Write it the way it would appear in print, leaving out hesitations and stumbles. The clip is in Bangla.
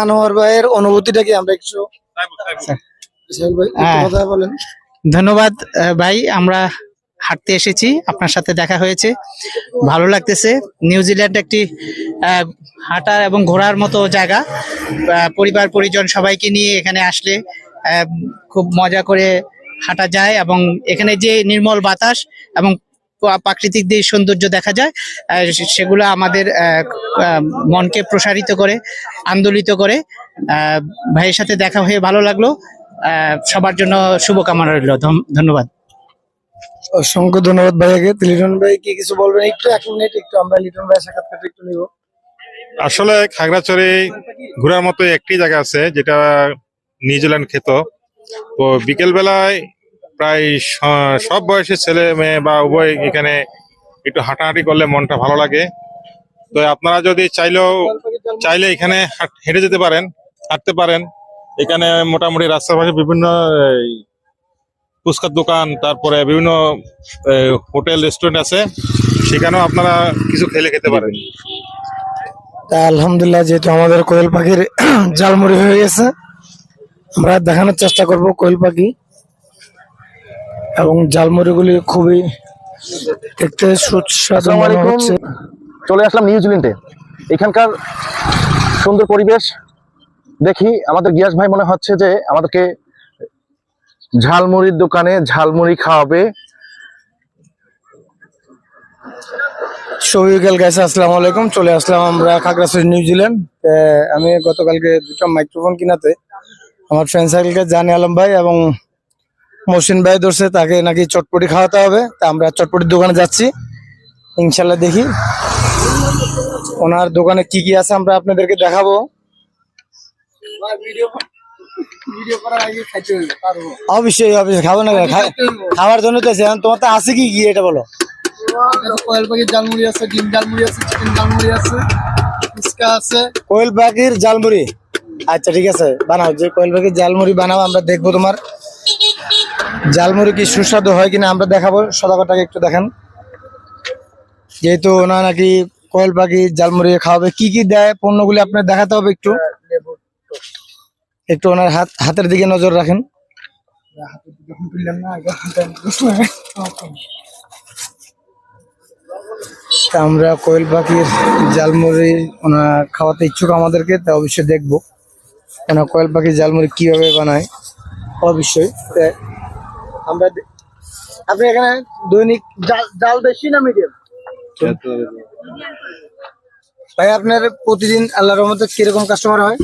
আনোয়ার ভাইয়ের অনুভূতিটা কি আমরা একটু সোহেল ভাই একটু কথা বলেন। ধন্যবাদ ভাই, আমরা হাঁটতে এসেছি, আপনার সাথে দেখা হয়েছে, ভালো লাগতেছে। নিউজিল্যান্ড একটি হাঁটা এবং ঘোরার মতো জায়গা। পরিবার পরিজন সবাইকে নিয়ে এখানে আসলে খুব মজা করে হাঁটা যায় এবং এখানে যে নির্মল বাতাস এবং প্রাকৃতিক যে সৌন্দর্য দেখা যায় সেগুলো আমাদের মনকে প্রসারিত করে, আন্দোলিত করে। ভাইয়ের সাথে দেখা হয়ে ভালো লাগলো। সবার জন্য শুভকামনা রইল। ধন্যবাদ। অসংখ্য ধন্যবাদ ভাইয়াকে। লিটন ভাই কি কিছু বলবেন? একটু 1 মিনিট একটু আমরা লিটন ভাইয়ের সাক্ষাৎকারটা একটু নিব। আসলে খাগড়াছড়ি ঘোরার মতো একটি জায়গা আছে যেটা নিউজিল্যান্ড খ্যাত। তো বিকেল বেলায় প্রায় সব বয়সী ছেলে মেয়ে বা উভয় এখানে একটু হাঁটাহাঁটি করলে মনটা ভালো লাগে। তো আপনারা যদি চাইলে এখানে হেঁটে যেতে পারেন, হাঁটতে পারেন। এখানে মোটামুটি রাস্তার পাশে বিভিন্ন ফুচকার দোকান, তারপরে বিভিন্ন হোটেল রেস্টুরেন্ট আছে, সেখানেও আপনারা কিছু খেতে পারেন। তা আলহামদুলিল্লাহ, যেহেতু আমাদের কোয়েল পাখির জালমুড়ি হয়ে গেছে, আমরা দেখানোর চেষ্টা করব কোয়েল পাখি এবং জালমুড়িগুলি খুবই দেখতে সুস্বাদু মনে হচ্ছে। চলে আসলাম নিউজিল্যান্ডে। এখানকার সুন্দর পরিবেশ দেখি আমাদের গিয়াস ভাই মনে হচ্ছে যে আমাদেরকে ঝালমুড়ির দোকানে ঝালমুড়ি খাওয়াবে। শফিকুল গাইস, আসসালামু আলাইকুম। চলে আসলাম আমরা খাগড়াছড়ি নিউজিল্যান্ড। আমি গতকালকে দুটো মাইক্রোফোন কিনাতে আমার ফ্রেন্ড সার্কেলকে জানি আলম ভাই এবং মহসিন ভাই ধরছে, তাকে নাকি চটপটি খাওয়াতে হবে। তা আমরা চটপটির দোকানে যাচ্ছি, ইনশাল্লাহ দেখি ওনার দোকানে কি কি আছে আমরা আপনাদেরকে দেখাবো। অবশ্যই অবশ্যই খাবো না, খাওয়ার জন্য তো আছে। তোমার তো আছে কি কি এটা বলো? কোয়েল পাখির জালমুড়ি আছে, ডিম জালমুড়ি আছে, চিকেন জালমুড়ি আছে, ফুচকা আছে। কোয়েল পাখির জালমুড়ি, আচ্ছা ঠিক আছে, বানাও। যে কোয়েল পাখির জালমুড়ি বানাও, আমরা দেখবো তোমার জালমুড়ি কি সুস্বাদু হয় কিনা আমরা দেখাবো। সদাগরটাকে একটু দেখেন, যেহেতু ওনা নাকি কোয়েল পাখি জালমুড়ি খাওয়াবে, কি কি দেয় পণ্যগুলি আপনার দেখাতে হবে। একটু একটু ওনার হাতের দিকে নজর রাখেন। আমরা কোয়েল পাখির জালমুড়ি ওনার খাওয়াতে ইচ্ছুক আমাদেরকে, তা অবশ্যই দেখবো ওনার কোয়েল পাখির জালমুড়ি কিভাবে বানায়। অবশ্যই আমরা আপনি এখানে দৈনিক জাল বেশি না মিডিয়াম ভাই? আপনার প্রতিদিন আল্লাহর রহমতে কিরকম কাস্টমার হয়?